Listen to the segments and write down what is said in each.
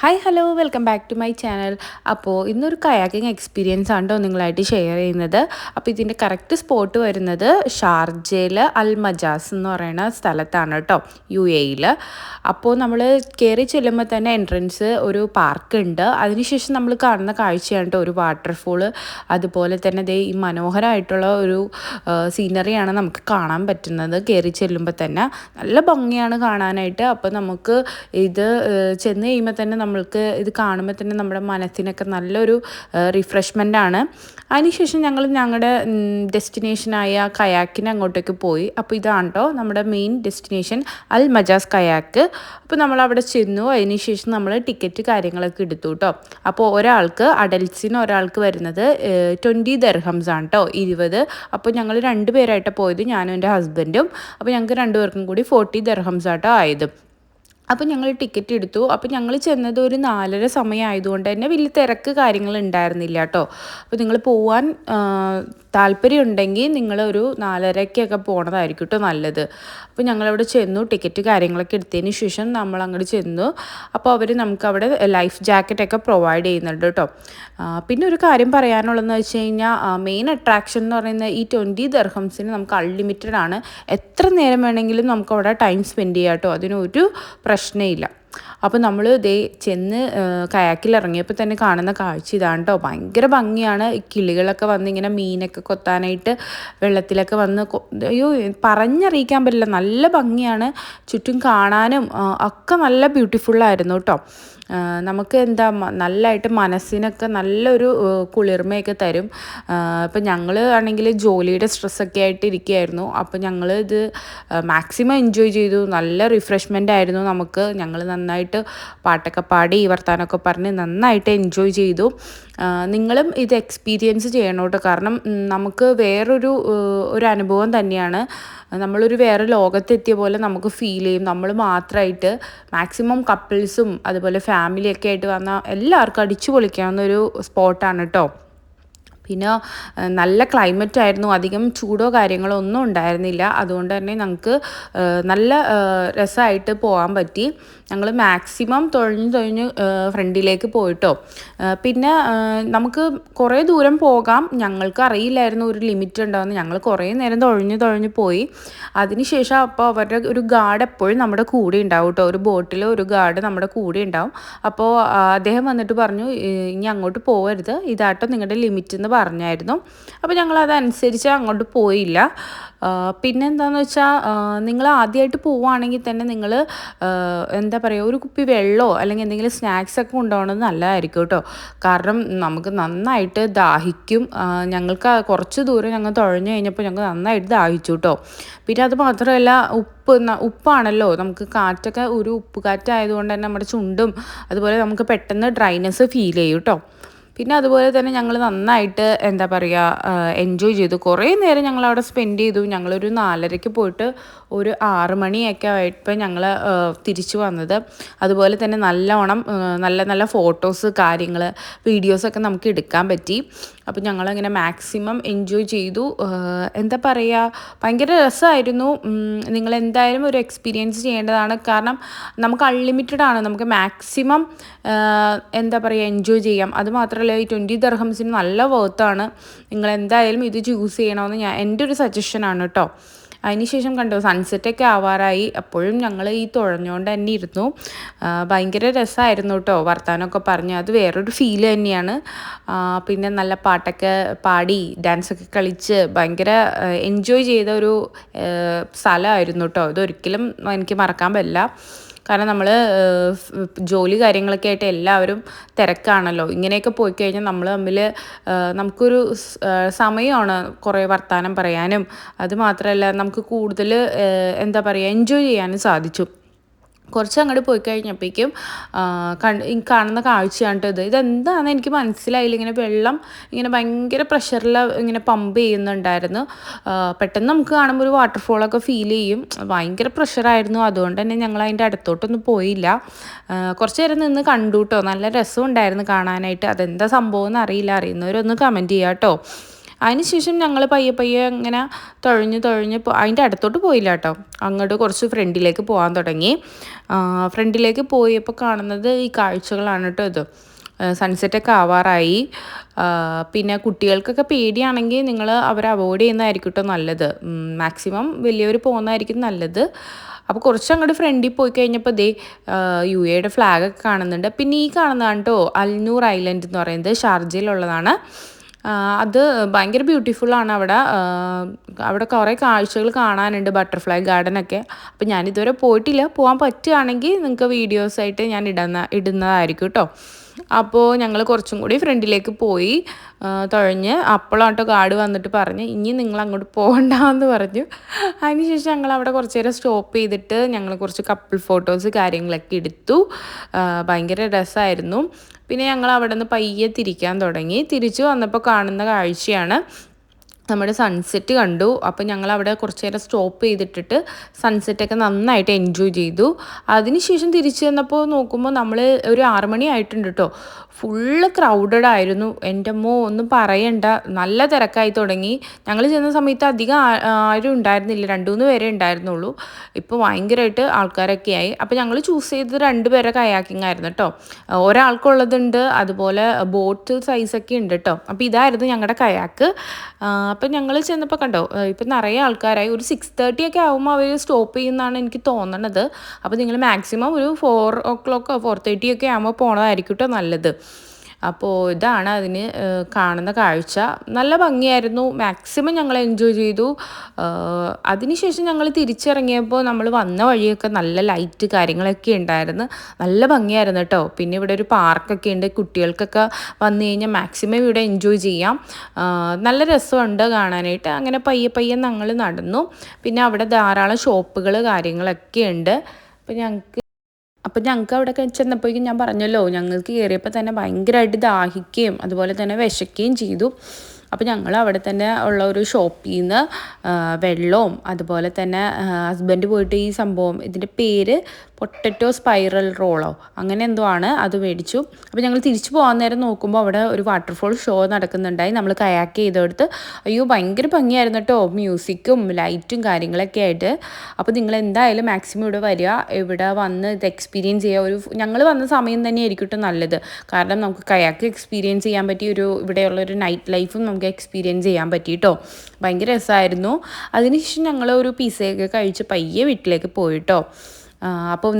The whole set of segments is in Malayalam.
Hi hello welcome back to my channel. അപ്പോൾ ഇന്നൊരു കയാക്കിംഗ് എക്സ്പീരിയൻസ് ആണ് നിങ്ങളായിട്ട് ഷെയർ ചെയ്യുന്നത്. അപ്പോൾ ഇതിൻ്റെ കറക്റ്റ് സ്പോട്ട് വരുന്നത് ഷാർജയിൽ അൽ മജാസ് എന്ന് പറയുന്ന സ്ഥലത്താണ് കേട്ടോ, UAE. അപ്പോൾ നമ്മൾ കയറി ചെല്ലുമ്പോൾ തന്നെ എൻട്രൻസ് ഒരു പാർക്ക് ഉണ്ട്. അതിനുശേഷം നമ്മൾ കാണുന്ന കാഴ്ചയാണ് കേട്ടോ ഒരു വാട്ടർഫോള്. അതുപോലെ തന്നെ ദേ ഈ മനോഹരമായിട്ടുള്ള ഒരു സീനറിയാണ് നമുക്ക് കാണാൻ പറ്റുന്നത് കയറി ചെല്ലുമ്പോൾ തന്നെ. നല്ല ഭംഗിയാണ് കാണാനായിട്ട്. അപ്പോൾ നമുക്ക് ഇത് ചെന്ന് കഴിയുമ്പോൾ തന്നെ നമ്മൾക്ക് ഇത് കാണുമ്പോൾ തന്നെ നമ്മുടെ മനസ്സിനൊക്കെ നല്ലൊരു റിഫ്രഷ്മെൻ്റാണ്. അതിനുശേഷം ഞങ്ങൾ ഞങ്ങളുടെ ഡെസ്റ്റിനേഷനായ കയാക്കിന് അങ്ങോട്ടേക്ക് പോയി. അപ്പോൾ ഇതാണ് കേട്ടോ നമ്മുടെ മെയിൻ ഡെസ്റ്റിനേഷൻ, അൽ മജാസ് കയാക്ക്. അപ്പോൾ നമ്മളവിടെ ചെന്നു. അതിനുശേഷം നമ്മൾ ടിക്കറ്റ് കാര്യങ്ങളൊക്കെ എടുത്തു കേട്ടോ. അപ്പോൾ ഒരാൾക്ക് അഡൽട്ട്സിന് ഒരാൾക്ക് വരുന്നത് 20 ദിർഹംസ് ആണ് കേട്ടോ, 20. അപ്പോൾ ഞങ്ങൾ 2 പേരായിട്ടാണ് പോയത്, ഞാനും എൻ്റെ ഹസ്ബൻഡും. അപ്പോൾ ഞങ്ങൾക്ക് 2 പേർക്കും കൂടി 40 ദിർഹംസ് ആട്ടോ ആയത്. അപ്പോൾ ഞങ്ങൾ ടിക്കറ്റ് എടുത്തു. അപ്പോൾ ഞങ്ങൾ ചെന്നത് ഒരു 4:30 സമയമായതുകൊണ്ട് തന്നെ വലിയ തിരക്ക് കാര്യങ്ങൾ ഉണ്ടായിരുന്നില്ല കേട്ടോ. അപ്പോൾ നിങ്ങൾ പോവാൻ താല്പര്യമുണ്ടെങ്കിൽ നിങ്ങളൊരു 4:30-ക്കൊക്കെ പോകണതായിരിക്കും കേട്ടോ നല്ലത്. അപ്പോൾ ഞങ്ങളവിടെ ചെന്നു, ടിക്കറ്റ് കാര്യങ്ങളൊക്കെ എടുത്തതിന് ശേഷം നമ്മൾ അങ്ങോട്ട് ചെന്നു. അപ്പോൾ അവർ നമുക്കവിടെ ലൈഫ് ജാക്കറ്റൊക്കെ പ്രൊവൈഡ് ചെയ്യുന്നുണ്ട് കേട്ടോ. പിന്നെ ഒരു കാര്യം പറയാനുള്ളതെന്ന് വെച്ച് കഴിഞ്ഞാൽ മെയിൻ അട്രാക്ഷൻ എന്ന് പറയുന്നത് ഈ 20 ദിർഹംസിന് നമുക്ക് അൺലിമിറ്റഡ് ആണ്. എത്ര നേരം വേണമെങ്കിലും നമുക്കവിടെ ടൈം സ്പെൻഡ് ചെയ്യാം കേട്ടോ, അതിനൊരു പ്രശ്നമില്ല. അപ്പോൾ നമ്മൾ ദേ ചെന്ന് കയാക്കിൽ ഇറങ്ങിയപ്പോൾ തന്നെ കാണുന്ന കാഴ്ച ഇതാണ് കേട്ടോ. ഭയങ്കര ഭംഗിയാണ്. ഈ കിളികളൊക്കെ വന്ന് ഇങ്ങനെ മീനൊക്കെ കൊത്താനായിട്ട് വെള്ളത്തിലൊക്കെ വന്ന് അയ്യോ പറഞ്ഞറിയിക്കാൻ പറ്റില്ല, നല്ല ഭംഗിയാണ്. ചുറ്റും കാണാനും ഒക്കെ നല്ല ബ്യൂട്ടിഫുള്ളായിരുന്നു കേട്ടോ. നമുക്ക് എന്താ നല്ലതായിട്ട് മനസ്സിനൊക്കെ നല്ലൊരു കുളിർമയൊക്കെ തരും. ഇപ്പം ഞങ്ങൾ ആണെങ്കിൽ ജോലിയുടെ സ്ട്രെസ്സൊക്കെ ആയിട്ട് ഇരിക്കുകയായിരുന്നു. അപ്പോൾ ഞങ്ങൾ ഇത് മാക്സിമം എൻജോയ് ചെയ്തു. നല്ല റിഫ്രഷ്മെൻ്റ് ആയിരുന്നു നമുക്ക്. ഞങ്ങൾ നന്നായിട്ട് പാട്ടൊക്കെ പാടി വർത്താനമൊക്കെ പറഞ്ഞ് നന്നായിട്ട് എൻജോയ് ചെയ്തു. നിങ്ങളും ഇത് എക്സ്പീരിയൻസ് ചെയ്യണം കേട്ടോ. കാരണം നമുക്ക് വേറൊരു അനുഭവം തന്നെയാണ്. നമ്മളൊരു വേറെ ലോകത്തെത്തിയ പോലെ നമുക്ക് ഫീൽ ചെയ്യും. നമ്മൾ മാത്രമായിട്ട് മാക്സിമം കപ്പിൾസും അതുപോലെ ഫാമിലിയൊക്കെ ആയിട്ട് വന്ന എല്ലാവർക്കും അടിച്ചു പൊളിക്കാവുന്നൊരു സ്പോട്ടാണ് കേട്ടോ. പിന്നെ നല്ല ക്ലൈമറ്റ് ആയിരുന്നു, അധികം ചൂടോ കാര്യങ്ങളോ ഒന്നും ഉണ്ടായിരുന്നില്ല. അതുകൊണ്ട് തന്നെ ഞങ്ങൾക്ക് നല്ല രസമായിട്ട് പോകാൻ പറ്റി. ഞങ്ങൾ മാക്സിമം തൊഴിഞ്ഞ് ഫ്രണ്ടിലേക്ക് പോയിട്ടോ. പിന്നെ നമുക്ക് കുറേ ദൂരം പോകാം. ഞങ്ങൾക്ക് അറിയില്ലായിരുന്നു ഒരു ലിമിറ്റ് ഉണ്ടാകുമെന്ന്. ഞങ്ങൾ കുറേ നേരം തൊഴിഞ്ഞ് പോയി. അതിനുശേഷം അപ്പോൾ അവരുടെ ഒരു ഗാർഡ് എപ്പോഴും നമ്മുടെ കൂടെ ഉണ്ടാവും കേട്ടോ. ഒരു ബോട്ടിൽ ഒരു ഗാർഡ് നമ്മുടെ കൂടെ ഉണ്ടാവും. അപ്പോൾ അദ്ദേഹം വന്നിട്ട് പറഞ്ഞു, ഇനി അങ്ങോട്ട് പോകരുത്, ഇതാട്ടോ നിങ്ങളുടെ ലിമിറ്റ് എന്ന് പറഞ്ഞായിരുന്നു. അപ്പോൾ ഞങ്ങളതനുസരിച്ച് അങ്ങോട്ട് പോയില്ല. പിന്നെ എന്താണെന്ന് വെച്ചാൽ നിങ്ങൾ ആദ്യമായിട്ട് പോവുകയാണെങ്കിൽ തന്നെ നിങ്ങൾ എന്താ പറയുക, ഒരു കുപ്പി വെള്ളമോ അല്ലെങ്കിൽ എന്തെങ്കിലും സ്നാക്സൊക്കെ കൊണ്ടുപോകണത് നല്ലതായിരിക്കും കേട്ടോ. കാരണം നമുക്ക് നന്നായിട്ട് ദാഹിക്കും. ഞങ്ങൾക്ക് കുറച്ച് ദൂരം ഞങ്ങൾ തുഴഞ്ഞു കഴിഞ്ഞപ്പോൾ ഞങ്ങൾക്ക് നന്നായിട്ട് ദാഹിച്ചു കേട്ടോ. പിന്നെ അത് മാത്രമല്ല ഉപ്പാണല്ലോ, നമുക്ക് കാറ്റൊക്കെ ഒരു ഉപ്പ് കാറ്റായതുകൊണ്ട് തന്നെ നമ്മുടെ ചുണ്ടും അതുപോലെ നമുക്ക് പെട്ടെന്ന് ഡ്രൈനെസ് ഫീൽ ചെയ്യും കേട്ടോ. പിന്നെ അതുപോലെ തന്നെ ഞങ്ങൾ നന്നായിട്ട് എന്താ പറയുക എൻജോയ് ചെയ്തു. കുറേ നേരം ഞങ്ങളവിടെ സ്പെൻഡ് ചെയ്തു. ഞങ്ങളൊരു 4:30-ക്ക് പോയിട്ട് ഒരു 6 മണിയൊക്കെ ആയപ്പോൾ ഞങ്ങൾ തിരിച്ചു വന്നത്. അതുപോലെ തന്നെ നല്ലോണം നല്ല ഫോട്ടോസ് കാര്യങ്ങൾ വീഡിയോസൊക്കെ നമുക്ക് എടുക്കാൻ പറ്റി. അപ്പോൾ ഞങ്ങളങ്ങനെ മാക്സിമം എൻജോയ് ചെയ്തു. എന്താ പറയുക, ഭയങ്കര രസമായിരുന്നു. നിങ്ങളെന്തായാലും ഒരു എക്സ്പീരിയൻസ് ചെയ്യേണ്ടതാണ്. കാരണം നമുക്ക് അൺലിമിറ്റഡ് ആണ്, നമുക്ക് മാക്സിമം എന്താ പറയുക എൻജോയ് ചെയ്യാം. അതുമാത്രമല്ല ഈ 20 ദിർഹംസിന് നല്ല വർത്താണ്. നിങ്ങളെന്തായാലും ഇത് ചൂസ് ചെയ്യണമെന്ന് എൻ്റെ ഒരു സജഷനാണ് കേട്ടോ. അതിനുശേഷം കണ്ടോ സൺസെറ്റൊക്കെ ആവാറായി. അപ്പോഴും ഞങ്ങൾ ഈ തുഴഞ്ഞുകൊണ്ട് തന്നെ ഇരുന്നു. ഭയങ്കര രസമായിരുന്നു കേട്ടോ, വർത്താനമൊക്കെ പറഞ്ഞ് അത് വേറൊരു ഫീൽ തന്നെയാണ്. പിന്നെ നല്ല പാട്ടൊക്കെ പാടി ഡാൻസൊക്കെ കളിച്ച് ഭയങ്കര എൻജോയ് ചെയ്ത ഒരു സ്ഥലമായിരുന്നു കേട്ടോ. ഇതൊരിക്കലും എനിക്ക് മറക്കാൻ പറ്റില്ല. കാരണം നമ്മൾ ജോലി കാര്യങ്ങളൊക്കെ ആയിട്ട് എല്ലാവരും തിരക്കാണല്ലോ. ഇങ്ങനെയൊക്കെ പോയി കഴിഞ്ഞാൽ നമ്മൾ തമ്മിൽ നമുക്കൊരു സമയമാണ് കുറേ വർത്തമാനം പറയാനും അതുമാത്രമല്ല നമുക്ക് കൂടുതൽ എന്താ പറയുക എൻജോയ് ചെയ്യാനും സാധിച്ചു. കുറച്ച് അങ്ങോട്ട് പോയി കഴിഞ്ഞപ്പോഴേക്കും കാണുന്ന കാഴ്ചയാണ് ഇത്. ഇതെന്താണെന്ന് എനിക്ക് മനസ്സിലായില്ല. ഇങ്ങനെ വെള്ളം ഇങ്ങനെ ഭയങ്കര പ്രഷറിൽ ഇങ്ങനെ പമ്പ് ചെയ്യുന്നുണ്ടായിരുന്നു. പെട്ടെന്ന് നമുക്ക് കാണുമ്പോൾ ഒരു വാട്ടർഫോളൊക്കെ ഫീൽ ചെയ്യും. ഭയങ്കര പ്രഷറായിരുന്നു. അതുകൊണ്ട് തന്നെ ഞങ്ങൾ അതിൻ്റെ അടുത്തോട്ടൊന്നും പോയില്ല. കുറച്ച് നേരം നിന്ന് കണ്ടു കേട്ടോ. നല്ല രസമുണ്ടായിരുന്നു കാണാനായിട്ട്. അതെന്താ സംഭവം എന്ന് അറിയില്ല, അറിയുന്നവരൊന്ന് കമൻറ്റ് ചെയ്യാം കേട്ടോ. അതിനുശേഷം ഞങ്ങൾ പയ്യെ പയ്യെ ഇങ്ങനെ തുഴഞ്ഞ് അതിൻ്റെ അടുത്തോട്ട് പോയില്ല കേട്ടോ, അങ്ങോട്ട് കുറച്ച് ഫ്രണ്ടിലേക്ക് പോകാൻ തുടങ്ങി. ഫ്രണ്ടിലേക്ക് പോയപ്പോൾ കാണുന്നത് ഈ കാഴ്ചകളാണ് കേട്ടോ. ഇത് സൺസെറ്റൊക്കെ ആവാറായി. പിന്നെ കുട്ടികൾക്കൊക്കെ പേടിയാണെങ്കിൽ നിങ്ങൾ അവരെ അവോയ്ഡ് ചെയ്യുന്നതായിരിക്കും കേട്ടോ നല്ലത്. മാക്സിമം വലിയവർ പോകുന്നതായിരിക്കും നല്ലത്. അപ്പോൾ കുറച്ച് അങ്ങോട്ട് ഫ്രണ്ടിൽ പോയി കഴിഞ്ഞപ്പോൾ UAE ഫ്ലാഗൊക്കെ കാണുന്നുണ്ട്. പിന്നെ ഈ കാണുന്നതാണ് കേട്ടോ അൽനൂർ ഐലൻഡ് എന്ന് പറയുന്നത്, ഷാർജയിലുള്ളതാണ്. അത് ഭയങ്കര ബ്യൂട്ടിഫുള്ളാണ്. അവിടെ കുറേ കാഴ്ചകൾ കാണാനുണ്ട്, ബട്ടർഫ്ലൈ ഗാർഡനൊക്കെ. അപ്പോൾ ഞാനിതുവരെ പോയിട്ടില്ല, പോകാൻ പറ്റുകയാണെങ്കിൽ നിങ്ങൾക്ക് വീഡിയോസായിട്ട് ഞാൻ ഇടുന്നതായിരിക്കും കേട്ടോ. അപ്പോൾ ഞങ്ങൾ കുറച്ചും കൂടി ഫ്രണ്ടിലേക്ക് പോയി തുഴഞ്ഞ്. അപ്പോഴാട്ടോ ഗാർഡ് വന്നിട്ട് പറഞ്ഞ് ഇനി നിങ്ങൾ അങ്ങോട്ട് പോകണ്ടെന്ന് പറഞ്ഞു. അതിനുശേഷം ഞങ്ങൾ അവിടെ കുറച്ച് നേരം സ്റ്റോപ്പ് ചെയ്തിട്ട് ഞങ്ങൾ കുറച്ച് കപ്പിൾ ഫോട്ടോസ് കാര്യങ്ങളൊക്കെ എടുത്തു. ഭയങ്കര രസമായിരുന്നു. പിന്നെ ഞങ്ങൾ അവിടെ നിന്ന് പയ്യെ തിരിക്കാൻ തുടങ്ങി. തിരിച്ചു വന്നപ്പോൾ കാണുന്ന കാഴ്ചയാണ് നമ്മുടെ സൺസെറ്റ് കണ്ടു. അപ്പോൾ ഞങ്ങൾ അവിടെ കുറച്ച് നേരം സ്റ്റോപ്പ് ചെയ്തിട്ടിട്ട് സൺസെറ്റൊക്കെ നന്നായിട്ട് എൻജോയ് ചെയ്തു. അതിനുശേഷം തിരിച്ചു വന്നപ്പോൾ നോക്കുമ്പോൾ നമ്മൾ ഒരു 6 മണി ആയിട്ടുണ്ട് കേട്ടോ. ഫുള്ള് ക്രൗഡഡ് ആയിരുന്നു. എൻ്റെ അമ്മോ ഒന്നും പറയണ്ട, നല്ല തിരക്കായി തുടങ്ങി. ഞങ്ങൾ ചെന്ന സമയത്ത് അധികം ആരും ഉണ്ടായിരുന്നില്ല, 2-3 പേരെ ഉണ്ടായിരുന്നുള്ളൂ. ഇപ്പോൾ ഭയങ്കരമായിട്ട് ആൾക്കാരൊക്കെ ആയി. അപ്പോൾ ഞങ്ങൾ ചൂസ് ചെയ്തത് 2 പേരെ കയാക്കിംഗ് ആയിരുന്നു കേട്ടോ. ഒരാൾക്കുള്ളതുണ്ട്, അതുപോലെ ബോട്ട് സൈസൊക്കെ ഉണ്ട് കേട്ടോ. അപ്പോൾ ഇതായിരുന്നു ഞങ്ങളുടെ കയാക്ക്. അപ്പം ഞങ്ങൾ ചെന്നപ്പോൾ കണ്ടോ ഇപ്പം നിറയെ ആൾക്കാരായി. ഒരു 6:30 ഒക്കെ ആകുമ്പോൾ അവർ സ്റ്റോപ്പ് ചെയ്യുന്നതാണ് എനിക്ക് തോന്നണത്. അപ്പോൾ നിങ്ങൾ മാക്സിമം ഒരു 4 o'clock 4:30 ഒക്കെ ആകുമ്പോൾ പോണതായിരിക്കും കേട്ടോ നല്ലത്. അപ്പോൾ ഇതാണ് അതിന് കാണുന്ന കാഴ്ച. നല്ല ഭംഗിയായിരുന്നു. മാക്സിമം ഞങ്ങൾ എൻജോയ് ചെയ്തു. അതിനുശേഷം ഞങ്ങൾ തിരിച്ചിറങ്ങിയപ്പോൾ നമ്മൾ വന്ന വഴിയൊക്കെ നല്ല ലൈറ്റ് കാര്യങ്ങളൊക്കെ ഉണ്ടായിരുന്നു. നല്ല ഭംഗിയായിരുന്നു കേട്ടോ. പിന്നെ ഇവിടെ ഒരു പാർക്കൊക്കെ ഉണ്ട്, കുട്ടികൾക്കൊക്കെ വന്നു കഴിഞ്ഞാൽ മാക്സിമം ഇവിടെ എൻജോയ് ചെയ്യാം. നല്ല രസമുണ്ട് കാണാനായിട്ട്. അങ്ങനെ പയ്യെ പയ്യെ ഞങ്ങൾ നടന്നു. പിന്നെ അവിടെ ധാരാളം ഷോപ്പുകൾ കാര്യങ്ങളൊക്കെ ഉണ്ട്. അപ്പോൾ ഞങ്ങൾക്ക് അവിടെ ചെന്നപ്പോഴേക്കും ഞാൻ പറഞ്ഞല്ലോ, ഞങ്ങൾക്ക് കയറിയപ്പോൾ തന്നെ ഭയങ്കരമായിട്ട് ദാഹിക്കുകയും അതുപോലെ തന്നെ വിശക്കുകയും ചെയ്തു. അപ്പോൾ ഞങ്ങൾ അവിടെ തന്നെ ഉള്ള ഒരു ഷോപ്പിൽ നിന്ന് വെള്ളവും അതുപോലെ തന്നെ ഹസ്ബൻഡ് പോയിട്ട് ഈ സംഭവം, ഇതിൻ്റെ പേര് പൊട്ടറ്റോ സ്പൈറൽ റോളോ അങ്ങനെ എന്തോ ആണ്, അത് മേടിച്ചു. അപ്പോൾ ഞങ്ങൾ തിരിച്ചു പോകാൻ നേരം നോക്കുമ്പോൾ അവിടെ ഒരു വാട്ടർഫോൾ ഷോ നടക്കുന്നുണ്ടായി. നമ്മൾ കയാക്ക് ചെയ്തെടുത്ത് അയ്യോ ഭയങ്കര ഭംഗിയായിരുന്നു കേട്ടോ, മ്യൂസിക്കും ലൈറ്റും കാര്യങ്ങളൊക്കെ ആയിട്ട്. അപ്പോൾ നിങ്ങൾ എന്തായാലും മാക്സിമം ഇവിടെ വരിക, ഇവിടെ വന്ന് ഇത് എക്സ്പീരിയൻസ് ചെയ്യുക. ഞങ്ങൾ വന്ന സമയം തന്നെ ആയിരിക്കും കേട്ടോ നല്ലത്. കാരണം നമുക്ക് കയാക്ക് എക്സ്പീരിയൻസ് ചെയ്യാൻ പറ്റിയ ഇവിടെയുള്ളൊരു നൈറ്റ് ലൈഫും നമുക്ക് എക്സ്പീരിയൻസ് ചെയ്യാൻ പറ്റി കേട്ടോ. ഭയങ്കര രസമായിരുന്നു. അതിനുശേഷം ഞങ്ങൾ ഒരു പിസയൊക്കെ കഴിച്ച് പയ്യെ വീട്ടിലേക്ക് പോയിട്ടോ. അപ്പോൾ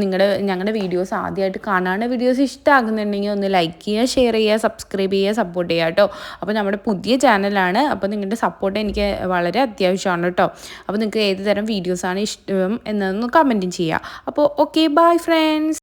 ഞങ്ങളുടെ വീഡിയോസ് ആദ്യമായിട്ട് കാണാണ്, വീഡിയോസ് ഇഷ്ടമാകുന്നുണ്ടെങ്കിൽ ഒന്ന് ലൈക്ക് ചെയ്യുക, ഷെയർ ചെയ്യുക, സബ്സ്ക്രൈബ് ചെയ്യുക, സപ്പോർട്ട് ചെയ്യുക കേട്ടോ. അപ്പോൾ നമ്മുടെ പുതിയ ചാനലാണ്, അപ്പോൾ നിങ്ങളുടെ സപ്പോർട്ട് എനിക്ക് വളരെ അത്യാവശ്യമാണ് കേട്ടോ. അപ്പോൾ നിങ്ങൾക്ക് ഏത് തരം വീഡിയോസാണ് ഇഷ്ടം എന്നൊന്ന് കമൻറ്റും ചെയ്യുക. അപ്പോൾ ഓക്കെ, ബൈ ഫ്രണ്ട്സ്.